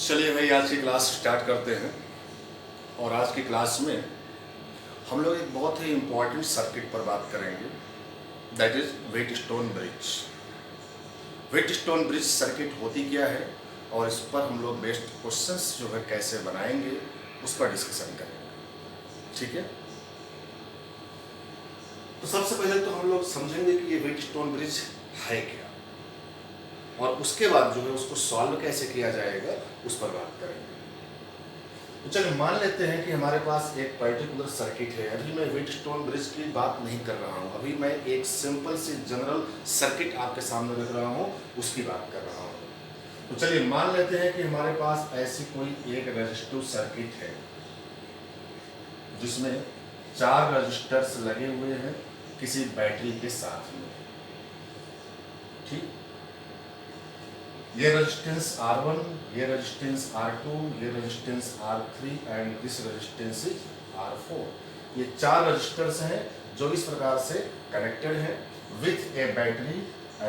चलिए भाई आज की क्लास स्टार्ट करते हैं। और आज की क्लास में हम लोग एक बहुत ही इम्पोर्टेंट सर्किट पर बात करेंगे, that is Wheatstone bridge. Wheatstone bridge circuit होती क्या है और इस पर हम लोग बेस्ट क्वेश्चंस जो है कैसे बनाएंगे उस पर डिस्कशन करेंगे, ठीक है। तो सबसे पहले तो हम लोग समझेंगे कि ये व्हीटस्टोन ब्रिज है क्या, और उसके बाद जो है उसको सॉल्व कैसे किया जाएगा उस पर बात करेंगे। तो चलिए मान लेते हैं कि हमारे पास एक पर्टिकुलर सर्किट है। अभी मैं व्हीटस्टोन ब्रिज की बात नहीं कर रहा हूँ, अभी मैं एक सिंपल सी जनरल सर्किट आपके सामने रख रहा हूँ, उसकी बात कर रहा हूँ। तो चलिए मान लेते हैं कि हमारे पास ऐसी कोई एक रेजिस्टिव सर्किट है जिसमें 4 रजिस्टर्स लगे हुए हैं किसी बैटरी के साथ में, ठीक। ये रेजिस्टेंस R1, ये रेजिस्टेंस R2, ये resistance R3 and this resistance is R4। ये 4 रजिस्टर्स हैं जो इस प्रकार से कनेक्टेड हैं with a battery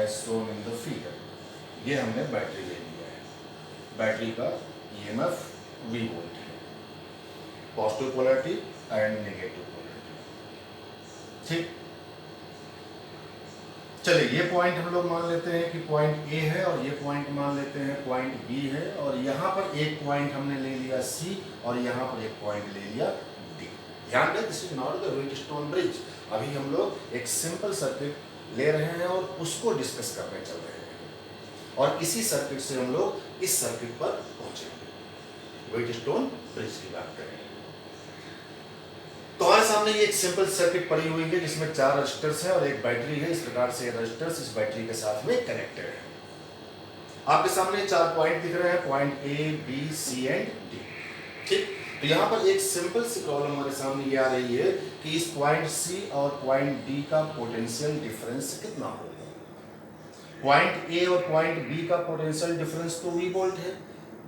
as shown in the figure. ये हमने बैटरी ले लिया है, बैटरी का EMF V वोल्ट है, positive polarity and negative polarity, ठीक। चलिए ये पॉइंट हम लोग मान लेते हैं कि पॉइंट A है और ये पॉइंट मान लेते हैं पॉइंट B है, और यहाँ पर एक पॉइंट हमने ले लिया C और यहाँ पर एक पॉइंट ले लिया D। ध्यान दें, this is not the Wheatstone bridge. अभी हम लोग एक सिंपल सर्किट ले रहे हैं और उसको डिस्कस करने चल रहे हैं, और इसी सर्किट से हम लोग इस सर्किट पर पहुंचेंगे, व्हीटस्टोन ब्रिज की बात करेंगे। तो हमारे सामने ये एक सिंपल सर्किट पड़ी हुई है जिसमें 4 रजिस्टर्स हैं और एक बैटरी है। इस प्रकार से ये रजिस्टर्स इस बैटरी के साथ में कनेक्टेड है। आपके सामने 4 पॉइंट दिख रहे हैं, point A, B, C and D, ठीक। तो यहाँ पर एक सिंपल सी प्रॉब्लम हमारे सामने ये आ रही है कि इस पॉइंट C और पॉइंट D का पोटेंशियल डिफरेंस कितना होगा। पॉइंट A और पॉइंट B का पोटेंशियल डिफरेंस तो V वोल्ट है,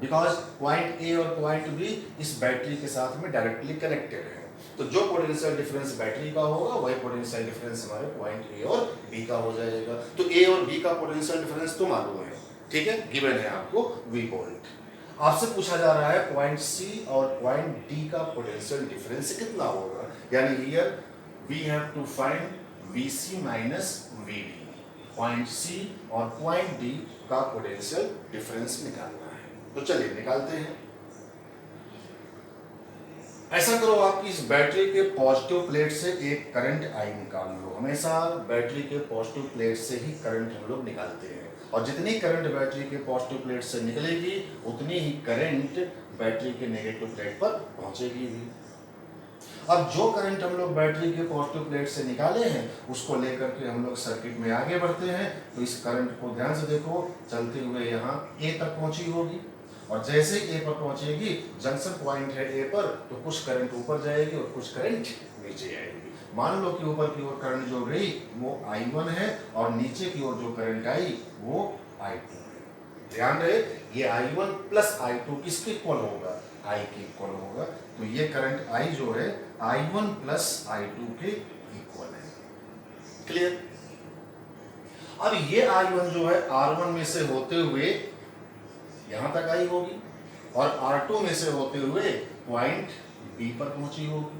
बिकॉज पॉइंट A और पॉइंट B इस बैटरी के साथ में डायरेक्टली कनेक्टेड है। तो जो पोटेंशियल डिफरेंस बैटरी का होगा वही पोटेंशियल डिफरेंस हमारे पॉइंट A और B का हो जाएगा। तो A और B का पोटेंशियल डिफरेंस तो मालूम है, ठीक है, गिवन है आपको V वोल्ट। आपसे पूछा जा रहा है पॉइंट C और पॉइंट D का पोटेंशियल डिफरेंस कितना होगा, यानी here we have to find VC minus VD। Point C और पॉइंट D का पोटेंशियल डिफरेंस निकालना है। तो चलिए निकालते हैं। ऐसा करो, आपकी इस बैटरी के पॉजिटिव प्लेट से एक करंट I निकाल लो। हमेशा बैटरी के पॉजिटिव प्लेट से ही करंट हम लोग निकालते हैं, और जितनी करंट बैटरी के पॉजिटिव प्लेट से निकलेगी उतनी ही करंट बैटरी के नेगेटिव प्लेट पर पहुंचेगी भी। अब जो करंट हम लोग बैटरी के पॉजिटिव प्लेट से निकाले हैं उसको लेकर के हम लोग सर्किट में आगे बढ़ते हैं। तो इस करंट को ध्यान से देखो, चलते हुए यहाँ A तक पहुंची होगी, और जैसे A पर पहुंचेगी, जंक्शन पॉइंट है A पर, तो कुछ करंट ऊपर जाएगी और कुछ करंट नीचे आएगी। मान लो कि ऊपर की ओर करंट जो गई वो I1 है और नीचे की ओर जो करंट आई वो I2 है। ध्यान रहे, ये I1 प्लस I2 किसके इक्वल होगा, I के इक्वल होगा। तो ये करंट I जो है I1 प्लस I2 के इक्वल है। क्लियर। अब ये I1 जो है R1 में से होते हुए यहां तक आई होगी और R2 में से होते हुए पॉइंट B पर पहुंची होगी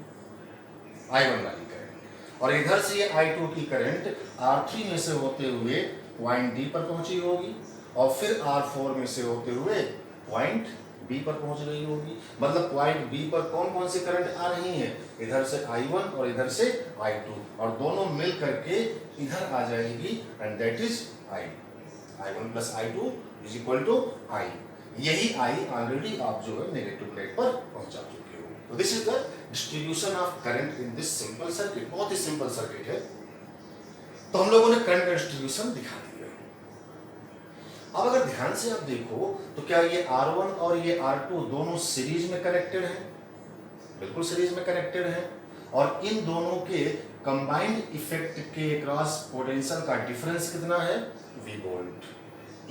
I1 वाली करंट, और इधर से ये I2 की करंट R3 में से होते हुए पॉइंट D पर पहुंची होगी, और फिर R4 में से होते हुए पॉइंट B पर पहुंच रही होगी। मतलब पॉइंट B पर कौन कौन सी करंट आ रही हैं, इधर से I1 और इधर से I2, और दोनों मिल करके इधर आ जाएगी, and that is I1 plus I2 is equal to I। यही I ऑलरेडी आप जो है नेगेटिव प्लेट पर पहुंचा चुके हो। तो this is the distribution of current in this simple circuit. बहुत ही सिंपल सर्किट है। तो हम लोगों ने करंट का डिस्ट्रीब्यूशन दिखा दिया। अब अगर ध्यान से आप देखो तो क्या ये R1 और ये R2 दोनों सीरीज में कनेक्टेड हैं? बिल्कुल सीरीज में कनेक्टेड हैं, और इन दोनों के कंबाइंड इफेक्ट के क्रॉस पोटेंशियल का डिफरेंस कितना है, V वोल्ट।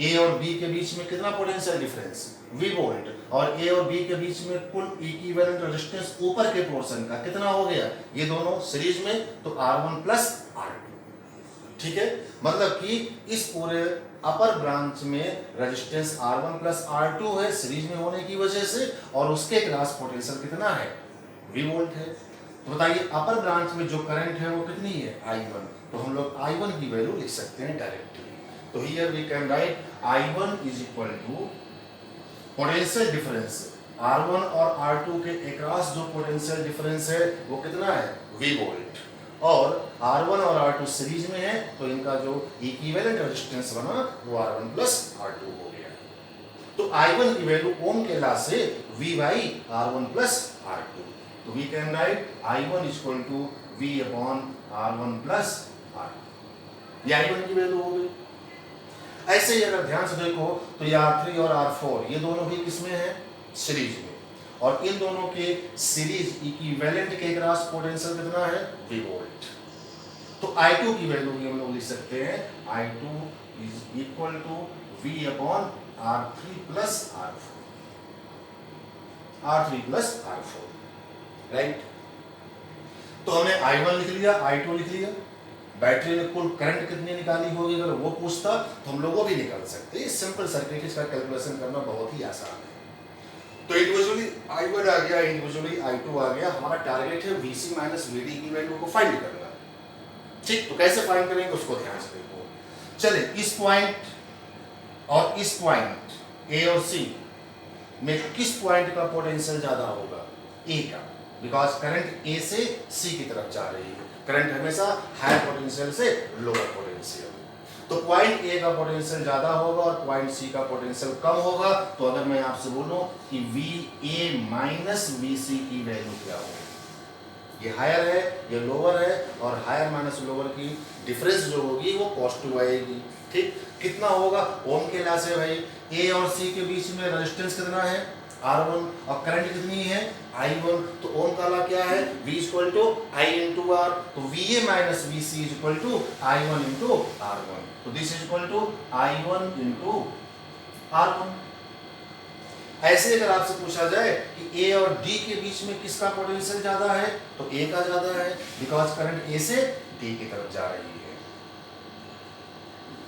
A और B के बीच में कितना पोटेंशियल डिफरेंस, V वोल्ट, और A और B के बीच में कुल इक्विवेलेंट रेजिस्टेंस ऊपर के पोर्शन का कितना हो गया, ये दोनों सीरीज में, तो R1 प्लस R2, ठीक है, मतलब कि इस पूरे अपर ब्रांच में रेजिस्टेंस R1 प्लस R2 है सीरीज में होने की वजह से, और उसके क्रॉस पोटेंशियल कितना है, V वोल्ट है। तो बताइए अपर ब्रांच में जो करंट है वो कितनी है, I1। तो हम लोग I1 की वैल्यू लिख सकते हैं डायरेक्टली। तो here we can write I1 is equal to potential difference R1 और R2 के अक्रॉस जो पोटेंशियल डिफरेंस है वो कितना है, V वोल्ट, और R1 और R2 सीरीज में है तो इनका जो इक्विवेलेंट रेजिस्टेंस बना वो R1 प्लस R2 हो गया। तो I1 की वैल्यू ओम के लॉ से V by R1 plus R2। तो we can write I1 equal to V upon R1 plus R2। ये I1 की वैल्यू हो गई। ऐसे ही अगर ध्यान से देखो तो ये R3 और R4 ये दोनों भी किसमें है, सीरीज में, और इन दोनों के सीरीज इक्विवेलेंट के क्रॉस पोटेंशियल कितना है, V वोल्ट। तो I2 की वैल्यू भी हम लोग लिख सकते हैं I2 is equal to V upon R3 plus R4, right. तो हमने I1 लिख लिया, I2 लिख लिया, बैटरी में कुल करंट कितनी निकाली होगी अगर वो पूछता तो हम लोग वो भी निकाल सकते हैं। सिंपल सर्किट, इसका कैलकुलेशन करना बहुत ही आसान है। तो इंडिविजुअली I1 आ गया, इंडिविजुअली I2 आ गया। हमारा टारगेट है VC माइनस VD की वैल्यू को फाइंड करना। ठीक, तो कैसे फाइंड करेंगे उसको ध्यान से देखो। चले इस पॉइंट और इस पॉइंट A और C में किस पॉइंट का पोटेंशियल ज्यादा होगा, A का, बिकॉज करंट A से C की तरफ जा रही है। करंट हमेशा हाई पोटेंशियल से लोअर पोटेंशियल। तो पॉइंट ए का पोटेंशियल ज्यादा होगा और पॉइंट सी का पोटेंशियल कम होगा। तो अगर मैं आपसे बोलूं कि VA माइनस VC की वैल्यू क्या होगी, ये हायर है ये लोअर है, और हायर माइनस लोअर की डिफरेंस जो होगी वो पॉजिटिव आएगी। ठीक, कितना होगा, ओम के लॉ से भाई A और C के बीच में रेजिस्टेंस कितना है, R1, और करंट कितनी है, I1। तो ओम का लॉ क्या है, V equal to I into R। तो VA minus VC is equal to I1 into R1। तो this is equal to I1 into R1। ऐसे अगर आपसे पूछा जाए कि A और D के बीच में किसका पोटेंशियल ज्यादा है, तो A का ज्यादा है, बिकॉज करंट A से D की तरफ जा रही है।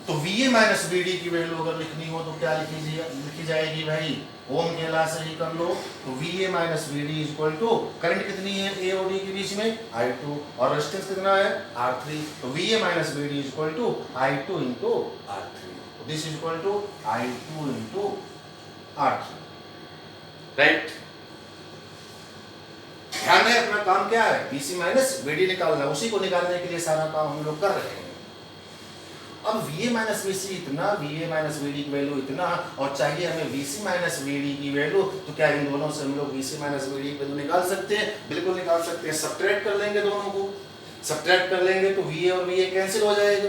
तो VA माइनस VD की वैल्यू अगर लिखनी हो तो क्या लिखी जाएगी भाई, ओम के लॉ से ही कर लो। तो VA minus VD is equal to current कितनी है A और D के बीच में, I2, और रेजिस्टेंस कितना है, R3। तो VA minus VD is equal to I2 into R3। तो this is equal to I2 into R3, right. ध्यान है अपना काम क्या है, VC माइनस VD निकालना, उसी को निकालने के लिए सारा काम हम लोग कर रहे हैं। अब VA माइनस VC इतना, VA माइनस VD की वैल्यू इतना, और चाहिए हमें VC माइनस VD की वैल्यू। तो क्या इन दोनों से हम लोग VC माइनस VD की वैल्यू निकाल सकते हैं, बिल्कुल निकाल सकते हैं। सब्ट्रैक्ट कर लेंगे, दोनों को सब्ट्रैक्ट कर लेंगे तो VA और VA कैंसिल हो जाएगा।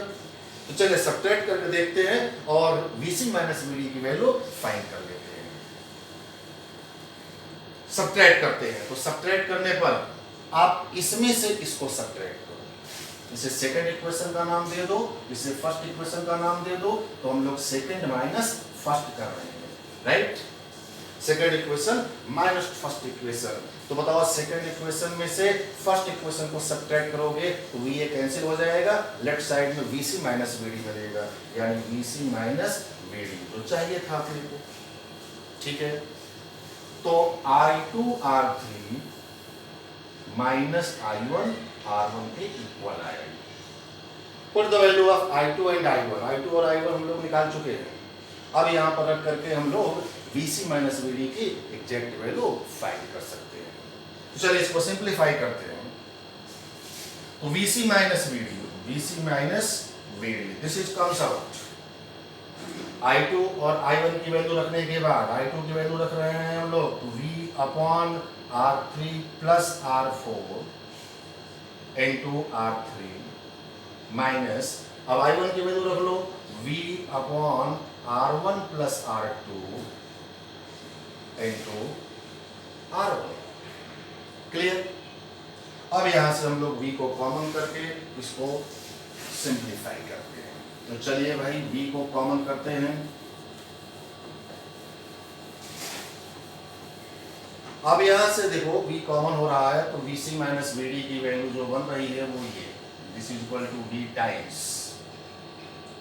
तो चलिए सब्ट्रैक्ट करके देखते हैं और VC माइनस VD की वैल्यू फाइंड कर लेते हैं। सब्ट्रैक्ट करते हैं, तो सब्ट्रैक्ट करने पर आप इसमें से इसको सब्ट्रैक्ट, इसे सेकंड इक्वेशन का नाम दे दो, इसे फर्स्ट इक्वेशन का नाम दे दो। तो हम लोग सेकंड माइनस फर्स्ट कर रहे हैं, right. Second equation minus first equation. तो बताओ सेकंड इक्वेशन में से फर्स्ट इक्वेशन को सब्ट्रैक्ट करोगे तो VA कैंसिल हो जाएगा, लेफ्ट साइड में VC माइनस VD मिलेगा, यानी VC माइनस VD जो चाहिए था अपने को। ठीक है, तो I2 R3 minus I1 R1 के इक्वल आएगा। Put the value of I2 and I1। I2 और I1 हम लोग निकाल चुके हैं। अब यहाँ पर रख करके हम लोग VC माइनस VD की एग्जैक्ट वैल्यू फाइंड कर सकते हैं। तो चलिए इसको सिंप्लीफाई करते हैं। तो VC minus VD, this is comes out. I2 और I1 की वैल्यू रखने के बाद I2 की वैल्यू रख रहे हैं हम लोग, तो V upon R3 plus R4 into R3 minus, अब I1 की वैल्यू रख लो, V upon R1 plus R2 into R1। Clear. अब यहां से हम लोग V को कॉमन करके इसको सिंप्लीफाई करते हैं। तो चलिए भाई V को कॉमन करते हैं। अब यहां से देखो V कॉमन हो रहा है, तो VC माइनस VD की वैल्यू जो बन रही है वो ये, this is equal to V times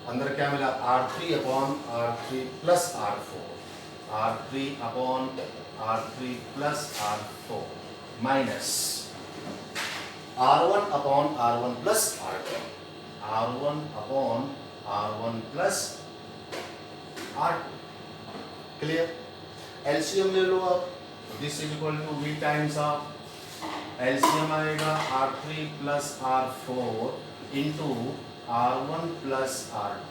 अंदर क्या मिला, R3 upon R3 plus R4, R3 upon R3 plus R4 minus R1 upon R1 plus R2, R1 upon R1 plus R2। Clear? LCM ले लो आप, this is equal to V times of LCM आएगा R3 plus R4 into R1 plus R2,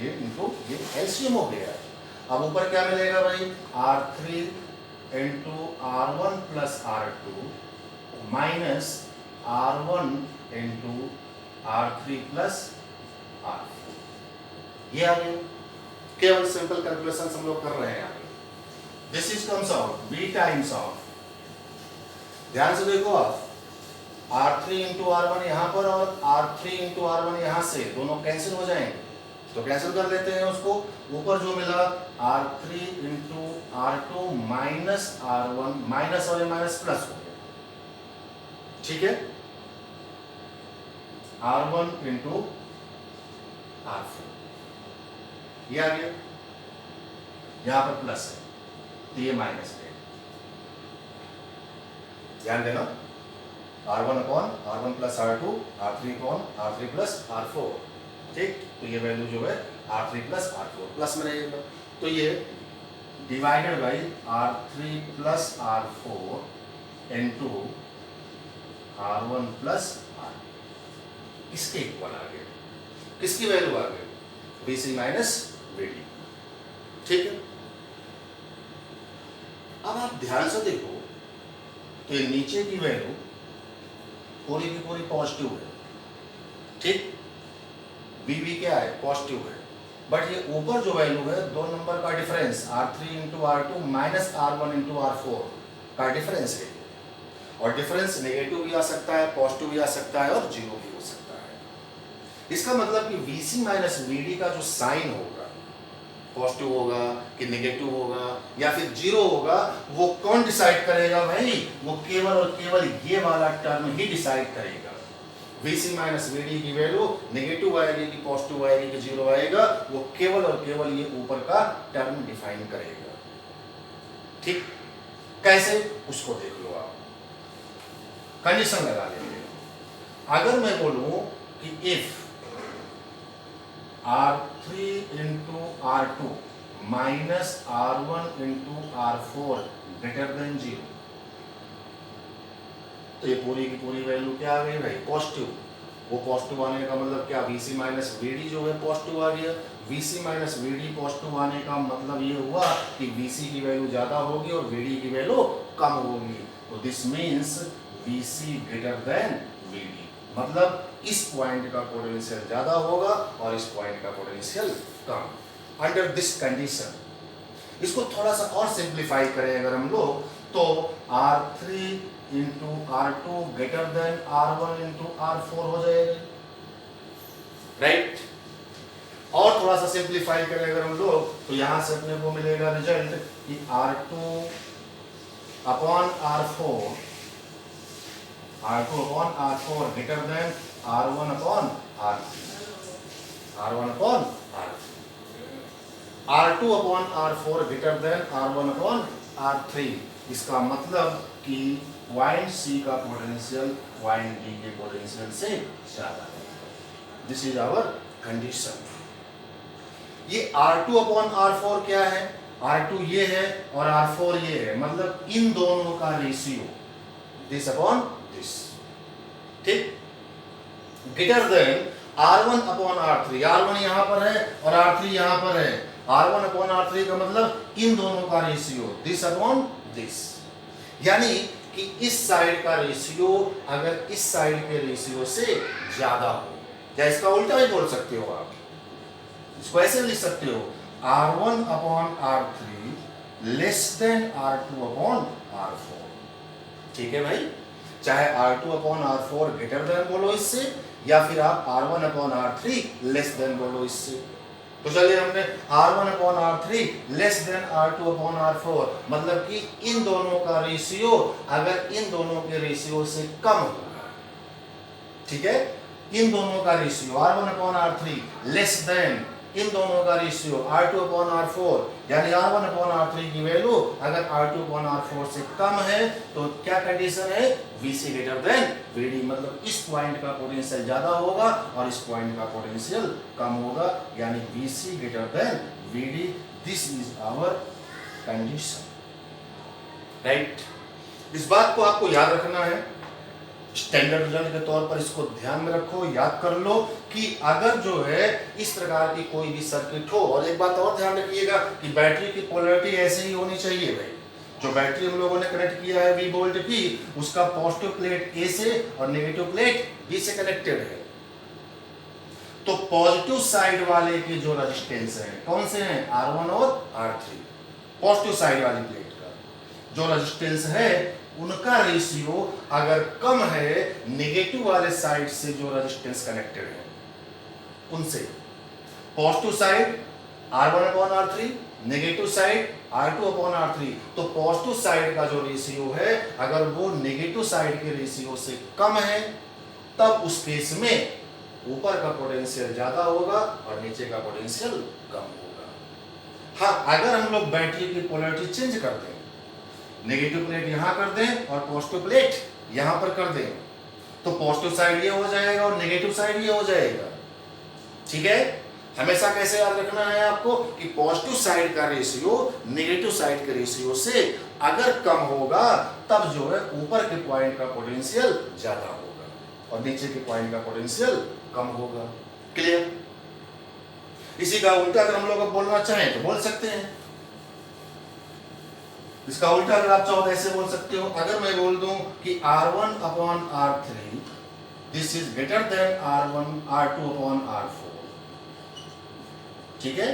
ये into ये LCM हो गया। अब ऊपर क्या मिलेगा भाई, R3 into R1 plus R2 minus R1 into R3 plus R4, ये आ गया। केवल सिंपल कैलकुलेशन हम लोग कर रहे हैं यहाँ पे। This is comes out B times of, ध्यान से देखो आप, R3 इंटू R1 यहाँ पर और R3 इंटू R1 यहाँ से, दोनों कैंसिल हो जाएंगे, तो कैंसिल कर लेते हैं उसको। ऊपर जो मिला R3 into R2 minus R1, minus और माइनस प्लस हो गया, ठीक है, R1 इंटू R4, ये आ गया, यहां पर प्लस है तो ये माइनस है, ध्यान देना। R1 upon R1 plus R2, R3 upon R3 plus R4, ठीक, तो ये वैल्यू जो है R3 प्लस R4 प्लस में रहेगा, तो ये divided by R3 plus R4 into R1 plus R2, इसके इक्वल आ गया। किसकी वैल्यू आ गई, BC माइनस VD, ठीक है। अब आप ध्यान से देखो तो ये नीचे की वैल्यू पूरी की पूरी पॉजिटिव है, ठीक, BB क्या है, पॉजिटिव है, बट ये ऊपर जो वैल्यू है, दो नंबर का difference R3 into R2 minus R1 into R4 का डिफरेंस है, और डिफरेंस नेगेटिव भी आ सकता है, पॉजिटिव भी आ सकता है और जीरो भी हो सकता है। इसका मतलब कि VC माइनस VD का जो साइन होगा, पॉजिटिव होगा कि नेगेटिव होगा या फिर जीरो होगा, वो कौन डिसाइड करेगा भाई, वो केवल और केवल ये वाला टर्म ही डिसाइड करेगा। VC माइनस VD की वैल्यू नेगेटिव आएगी कि पॉजिटिव आएगी कि जीरो आएगा, वो केवल और केवल ये ऊपर का टर्म डिफाइन करेगा, ठीक। कैसे, उसको देख लो आप, कंडीशन लगा लेंगे। अगर मैं बोलूं कि if R3 into R2 minus R1 into R4 greater then 0, तो ये पूरी की पूरी वैल्यू क्या आ गई भाई, पॉजिटिव। वो पॉजिटिव आने का मतलब क्या, VC माइनस VD जो है पॉजिटिव आ गया। VC माइनस VD पॉजिटिव आने का मतलब ये हुआ कि VC की वैल्यू ज्यादा होगी और VD की वैल्यू कम होगी, तो this means VC greater than VD, मतलब इस पॉइंट का पोटेंशियल ज्यादा होगा और इस पॉइंट का potential come. Under this condition इसको थोड़ा सा और सिंप्लीफाई करें अगर हम लोग, तो R3 into R2 greater than R1 into R4 हो जाएगा, राइट। और थोड़ा सा सिंप्लीफाई करें अगर हम लोग, तो यहां से अपने को मिलेगा रिजल्ट कि R2 upon R4 upon R4 greater than R1 upon R3, R1 upon R3, R2 upon R4 greater than R1 upon R3। इसका मतलब कि पॉइंट C का पोटेंशियल पॉइंट D के पोटेंशियल से ज्यादा है। This is our condition. ये R2 upon R4 क्या है, R2 ये है और R4 ये है, मतलब इन दोनों का रेशियो दिस अपॉन दिस, ठीक, greater than R1 upon R3, R1 यहां पर है और R3 यहां पर है, R1 अपॉन R3 का मतलब इन दोनों का रेशियो दिस अपॉन दिस, यानी कि इस साइड का रेशियो अगर इस साइड के रेशियो से ज्यादा हो, या इसका उल्टा भी बोल सकते हो आप, इसको ऐसे लिख सकते हो R1 upon R3 less than R2 upon R4, ठीक है भाई। चाहे R2 upon R4 greater then बोलो इससे, या फिर आप R1 upon R3 less than बोलो इससे। तो चलिए हमने R1 upon R3 less than R2 upon R4, मतलब कि इन दोनों का रेशियो अगर इन दोनों के रेशियो से कम होगा, ठीक है, इन दोनों का ratio R1/R3 less then in दोनों का रेशियो R2/R4, यानी R1/R3 की वैल्यू अगर R2/R4 से कम है तो क्या कंडीशन है, VC ग्रेटर देन VD, मतलब इस पॉइंट का पोटेंशियल ज्यादा होगा और इस पॉइंट का पोटेंशियल कम होगा, यानी VC greater than VD। This is our condition, right. इस बात को आपको याद रखना है, स्टैंडर्ड रिजल्ट के तौर पर इसको ध्यान में रखो, याद कर लो कि अगर जो है इस प्रकार की कोई भी सर्किट हो, और एक बात और ध्यान रखिएगा कि बैटरी की पोलैरिटी ऐसे ही होनी चाहिए भाई। जो बैटरी हम लोगों ने कनेक्ट किया है V वोल्ट की, उसका पॉजिटिव प्लेट A से और नेगेटिव प्लेट B से कनेक्टेड है। तो पॉजिटिव साइड वाले के जो रेजिस्टेंस है कौन से हैं, R1 और R3। पॉजिटिव साइड वाली प्लेट का जो रेजिस्टेंस है उनका रेशियो अगर कम है नेगेटिव वाले साइड से जो रेजिस्टेंस कनेक्टेड है उनसे, positive side R1/R3, negative side R2/R3, तो पॉजिटिव साइड का जो रेशियो है अगर वो नेगेटिव साइड के रेशियो से कम है तब उस केस में ऊपर का पोटेंशियल ज्यादा होगा और नीचे का पोटेंशियल कम होगा। हाँ, अगर हम लोग बैटरी की पोलैरिटी चेंज कर दें, नेगेटिव प्लेट यहां कर दें और पॉजिटिव प्लेट यहां पर कर दें, तो पॉजिटिव साइड ये हो जाएगा और नेगेटिव साइड ये हो जाएगा, ठीक है। हमेशा कैसे याद रखना है आपको कि पॉजिटिव साइड का रेशियो नेगेटिव साइड के रेशियो से अगर कम होगा तब जो है ऊपर के पॉइंट का पोटेंशियल ज्यादा होगा और नीचे के पॉइंट का पोटेंशियल कम होगा। क्लियर। इसी का उल्टा अगर हम लोग अब बोलना चाहें तो बोल सकते हैं। इसका उल्टा अगर आप चाहो तो ऐसे बोल सकते हो, अगर मैं बोल दूं कि R1/R3 this is greater than R2/R4, ठीक है।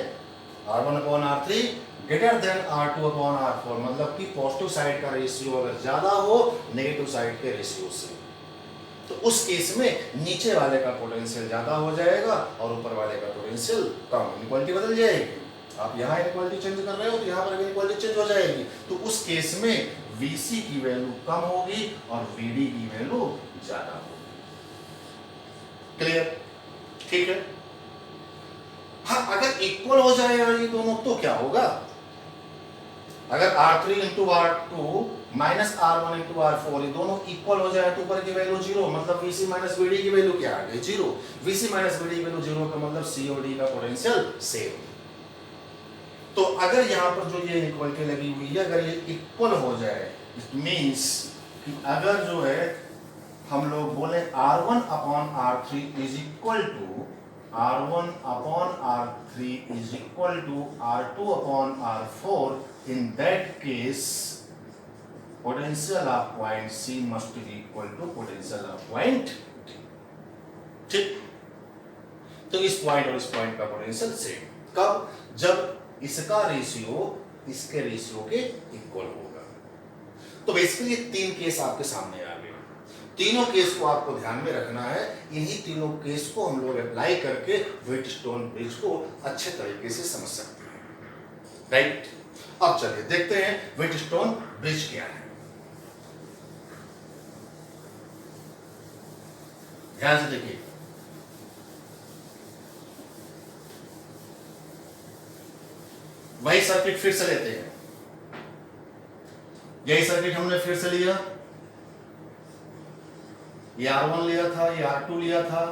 R1/R3 ग्रेटर देन R2/R4 मतलब कि पॉजिटिव साइड का रेशियो अगर ज्यादा हो नेगेटिव साइड के रेशियो से, तो उस केस में नीचे वाले का पोटेंशियल ज्यादा हो जाएगा और ऊपर वाले का पोटेंशियल कम, इक्वालिटी बदल जाएगी। आप यहाँ इक्वालिटी चेंज कर रहे हो तो यहाँ पर भी इक्वालिटी चेंज हो जाएगी, तो उस केस में VC की वैल्यू कम होगी और VD की वैल्यू ज्यादा होगी। क्लियर, ठीक है। हाँ, अगर इक्वल हो जाएगा ये दोनों तो क्या होगा, अगर R3 into R2 minus R1 into R4 ये दोनों इक्वल हो जाए तो ऊपर की वैल्यू 0, मतलब VC माइनस VD की वैल्यू क्या आ गई, 0। VC माइनस VD की वैल्यू 0 का मतलब C और D का पोटेंशियल सेम। तो अगर यहाँ पर जो ये इक्वलिटी लगी हुई है अगर ये इक्वल हो जाए, इट मींस कि अगर जो है हम लोग बोले R1/R3 is equal to R1/R3 is equal to R2/R4, in that case potential of point C must be equal to potential of point D, ठीक। तो इस पॉइंट और इस पॉइंट का पोटेंशियल सेम कब, जब इसका रेशियो इसके रेशियो के इक्वल होगा। तो बेसिकली ये तीन केस आपके सामने आ गए, तीनों केस को आपको ध्यान में रखना है। इन्हीं तीनों केस को हम लोग अप्लाई करके व्हीटस्टोन ब्रिज को अच्छे तरीके से समझ सकते हैं, राइट। अब चलिए देखते हैं व्हीटस्टोन ब्रिज क्या है। ध्यान से देखिए, वही सर्किट फिर से लेते हैं, यही सर्किट हमने फिर से लिया, ये R1 लिया था, ये R2 लिया था,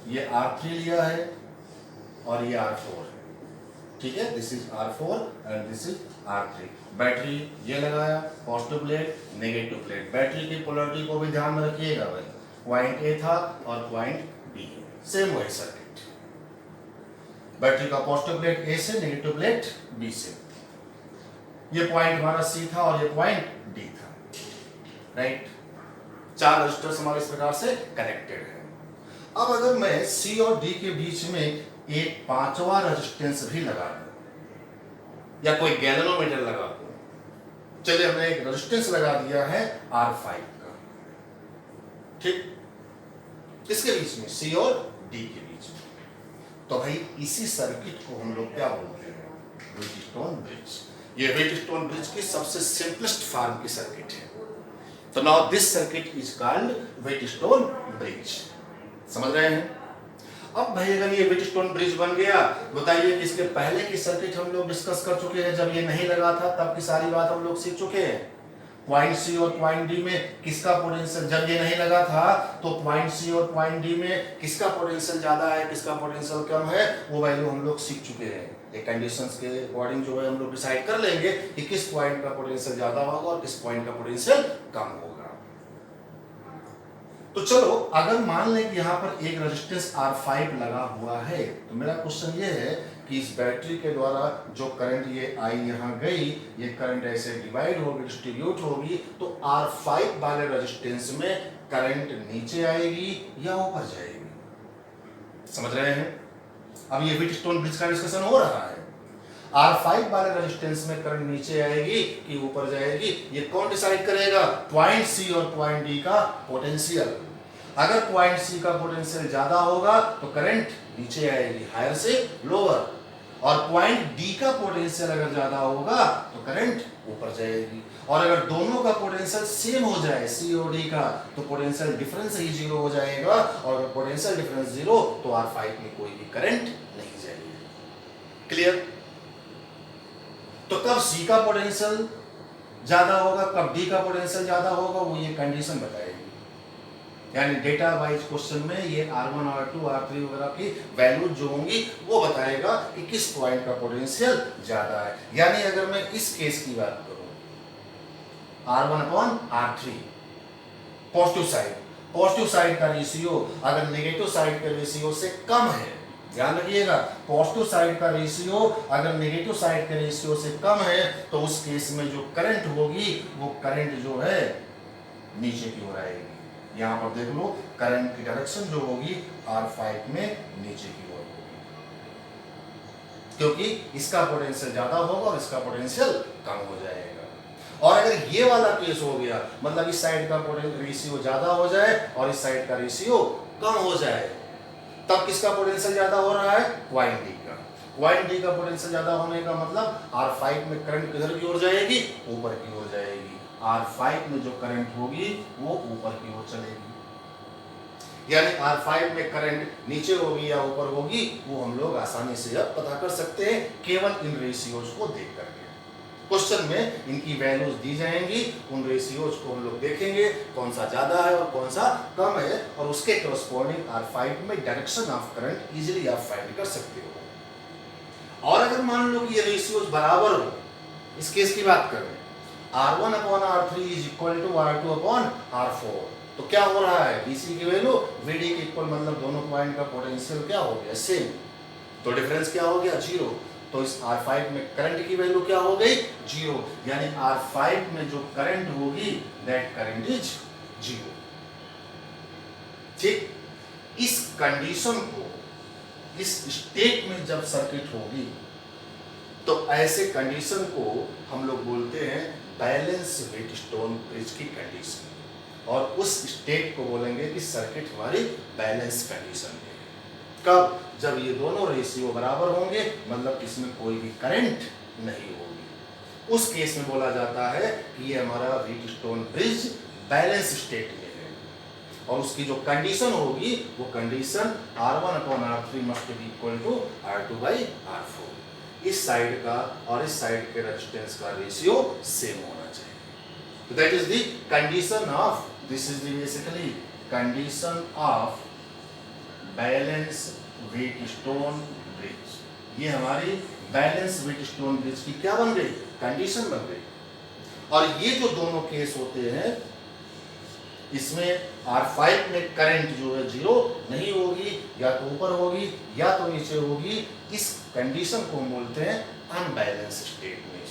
ये R3 लिया है और ये R4 है, ठीक है। This is R4 and this is R3। Battery ये लगाया, positive plate negative plate. Battery की पोलैरिटी को भी ध्यान में रखिएगा भाई, पॉइंट A था और पॉइंट B, सेम वही सर्किट। बैटरी का पॉजिटिव प्लेट A से, नेगेटिव प्लेट B से। ये पॉइंट हमारा C था और ये पॉइंट D था, राइट। चार रजिस्टर्स हमारे इस प्रकार से कनेक्टेड है। अब अगर मैं C और D के बीच में एक पांचवा रेजिस्टेंस भी लगा दूं या कोई गैल्वेनोमीटर लगा दूं, चलिए हमने एक रेजिस्टेंस लगा दिया है R5 का, ठीक, किसके बीच में, C और D के बीच में। तो भाई इसी सर्किट को हम लोग क्या बोलते हैं, व्हीटस्टोन ब्रिज। ये व्हीटस्टोन ब्रिज की सबसे सिंपलेस्ट फॉर्म की सर्किट है। तो now this circuit is called Wheatstone bridge. समझ रहे हैं? अब भाई अगर ये व्हीटस्टोन ब्रिज बन गया, बताइए कि इसके पहले की सर्किट हम लोग डिस्कस कर चुके हैं, जब ये नहीं लगा था तब की सारी बात हम लोग सीख चुके हैं। पॉइंट सी और पॉइंट डी में किसका पोटेंशियल, जब ये नहीं लगा था तो पॉइंट सी और पॉइंट डी में किसका पोटेंशियल ज्यादा है, किसका पोटेंशियल कम है, वो वैल्यू हम लोग सीख चुके हैं। ये कंडीशंस के अकॉर्डिंग जो है हम लोग डिसाइड कर लेंगे कि किस पॉइंट का पोटेंशियल ज्यादा होगा और किस पॉइंट का पोटेंशियल कम होगा। तो चलो अगर मान लें कि यहाँ पर एक रेजिस्टेंस R5 लगा हुआ है, तो मेरा क्वेश्चन ये है कि इस बैटरी के द्वारा जो करंट ये आई यहाँ गई, ये करंट ऐसे डिवाइड होगी, डिस्ट्रीब्यूट होगी, तो R5 वाले रेजिस्टेंस में करंट नीचे आएगी या ऊपर जाएगी? समझ रहे हैं? अब ये व्हीटस्टोन ब्रिज का डिस्कशन हो रहा है। R5 वाले रेजिस्टेंस में करंट नीचे आएगी कि ऊपर जाएगी, ये कौन डिसाइड करेगा? पॉइंट सी और पॉइंट डी का पोटेंशियल। अगर पॉइंट सी का पोटेंशियल ज्यादा होगा तो करंट नीचे आएगी, हायर से लोअर, और पॉइंट डी का पोटेंशियल अगर ज्यादा होगा तो करंट ऊपर जाएगी। और अगर दोनों का पोटेंशियल सेम हो जाए, सी और डी का, तो पोटेंशियल डिफरेंस ही जीरो हो जाएगा, और अगर पोटेंशियल डिफरेंस जीरो तो R5 में कोई भी करंट नहीं जाएगी। क्लियर? तो कब सी का पोटेंशियल ज्यादा होगा, कब डी का पोटेंशियल ज्यादा होगा, वो ये कंडीशन बताएगी। यानी डेटा वाइज क्वेश्चन में ये R1, R2, R3 वगैरह की वैल्यू जो होंगी वो बताएगा कि किस पॉइंट का पोटेंशियल ज्यादा है। यानी अगर मैं इस केस की बात करूं, R1/R3 पॉजिटिव साइड का रेशियो अगर नेगेटिव साइड के रेशियो से कम है, ध्यान रखिएगा, पॉजिटिव साइड का रेशियो अगर नेगेटिव साइड के रेशियो से कम है तो उस केस में जो करंट होगी वो करंट जो है नीचे की ओर आएगी। यहां पर देख लो, करंट की डायरेक्शन जो होगी R5 में नीचे की ओर होगी, क्योंकि इसका पोटेंशियल ज्यादा होगा और इसका पोटेंशियल कम हो जाएगा। और अगर ये वाला केस हो गया, मतलब इस साइड का पोटेंशियल रेशियो ज्यादा हो जाए और इस साइड का रेशियो कम हो जाए, तब किसका पोटेंशियल ज्यादा हो रहा है? पॉइंट डी का। पॉइंट डी का पोटेंशियल ज्यादा होने का मतलब R5 में करंट किधर की ओर जाएगी? ऊपर की ओर जाएगी। R5 में जो करंट होगी वो ऊपर की ओर चलेगी। यानी R5 में करंट नीचे होगी या ऊपर होगी, वो हम लोग आसानी से अब पता कर सकते हैं केवल इन रेशियोज को देख करके। क्वेश्चन में इनकी वैल्यूज दी जाएंगी, उन रेशियोज को हम लोग देखेंगे कौन सा ज्यादा है और कौन सा कम है, और उसके करस्पॉन्डिंग R5 में डायरेक्शन ऑफ करंट इजीली आप फाइंड कर सकते हो। और अगर मान लो कि ये रेशियोज बराबर हो, इस केस की बात करें, R1/R3 is equal to R2/R4, तो क्या हो रहा है? BC की वैल्यू VD के इक्वल, मतलब दोनों पॉइंट का पोटेंशियल क्या हो गया? सेम। तो डिफरेंस क्या हो गया? जीरो। तो इस R5 में करंट की वैल्यू क्या हो गई? जीरो। यानी R5 में जो करंट होगी दैट करंट इज जीरो। ठीक, इस कंडीशन को, इस स्टेट में जब सर्किट होगी तो ऐसे कंडीशन को हम लोग बोलते हैं बैलेंस व्हीटस्टोन ब्रिज की कंडीशन, और उस स्टेट को बोलेंगे कि सर्किट हमारी बैलेंस कंडीशन है। कब? जब ये दोनों रेशियो बराबर होंगे, मतलब इसमें कोई भी करंट नहीं होगी, उस केस में बोला जाता है कि ये हमारा व्हीटस्टोन ब्रिज बैलेंस स्टेट में है। और उसकी जो कंडीशन होगी वो condition R1/R3 must be equal to R2/R4। इस साइड का और इस साइड के रेजिस्टेंस का रेशियो सेम होना चाहिए। तो that is the condition of, this is the basically condition of balance Wheatstone bridge. ये हमारी बैलेंस व्हीटस्टोन ब्रिज की क्या बन गई? कंडीशन बन गई। और ये जो दोनों केस होते हैं, इसमें R5 में करंट जो है जीरो नहीं होगी, या तो ऊपर होगी या तो नीचे होगी। इस कंडीशन को हम बोलते हैं अनबैलेंस स्टेट में।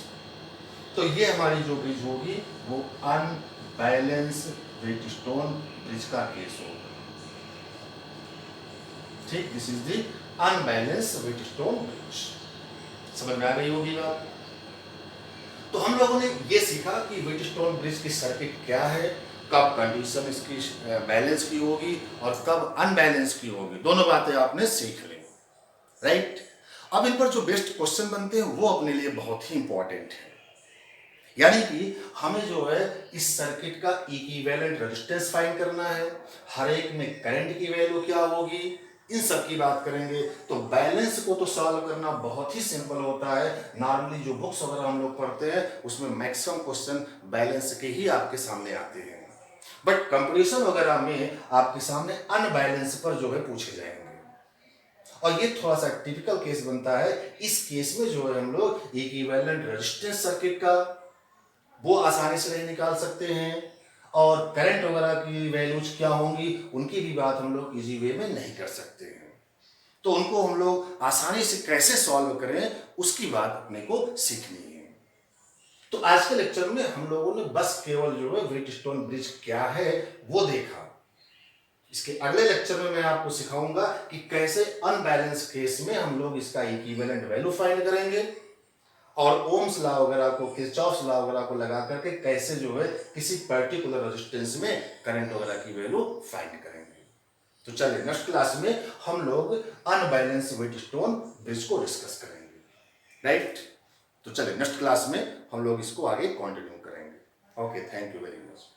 तो ये हमारी जो ब्रिज होगी वो अनबैलेंस व्हीटस्टोन ब्रिज का केस होगा। ठीक, this is the unbalance Wheatstone bridge. समझ में आ गई होगी बात? तो हम लोगों ने ये सीखा कि व्हीटस्टोन ब्रिज की सर्किट क्या है, कब कंडीशन इसकी बैलेंस की होगी और कब अनबैलेंस की होगी, दोनों बातें आपने सीख ली, राइट? अब इन पर जो बेस्ट क्वेश्चन बनते हैं वो अपने लिए बहुत ही इंपॉर्टेंट है। यानी कि हमें जो है इस सर्किट का इक्विवेलेंट रेजिस्टेंस फाइंड करना है, हर एक में करंट की वैल्यू क्या होगी, इन सब की बात करेंगे। तो बैलेंस को तो सॉल्व करना बहुत ही सिंपल होता है। नॉर्मली जो बुक्स वगैरह हम लोग पढ़ते हैं उसमें मैक्सिमम क्वेश्चन बैलेंस के ही आपके सामने आते हैं, बट कंपटीशन वगैरह में आपके सामने अनबैलेंस पर जो है पूछे जाएंगे। और ये थोड़ा सा टिपिकल केस बनता है। इस केस में जो है हम लोग इक्विवेलेंट रेजिस्टेंस सर्किट का वो आसानी से नहीं निकाल सकते हैं, और करंट वगैरह की वैल्यूज क्या होंगी उनकी भी बात हम लोग इजी वे में नहीं कर सकते हैं। तो उनको हम लोग आसानी से कैसे सॉल्व करें उसकी बात अपने को सीखनी है। तो आज के लेक्चर में हम लोगों ने बस केवल जो है व्हीटस्टोन ब्रिज क्या है वो देखा। इसके अगले लेक्चर में मैं आपको सिखाऊंगा कि कैसे अनबैलेंस केस में हम लोग इसका इक्विवेलेंट वैल्यू फाइंड करेंगे, और ओम्स लॉ वगैरह को, किरचॉफ्स लॉ वगैरह को लगा करके कैसे जो है किसी पर्टिकुलर रेजिस्टेंस में करंट वगैरह की वैल्यू फाइंड करेंगे। तो चलिए नेक्स्ट क्लास में हम लोग अनबैलेंस व्हीटस्टोन ब्रिज को डिस्कस करेंगे, राइट। तो चलिए नेक्स्ट क्लास में हम लोग इसको आगे कंटिन्यू करेंगे। Okay, thank you very much.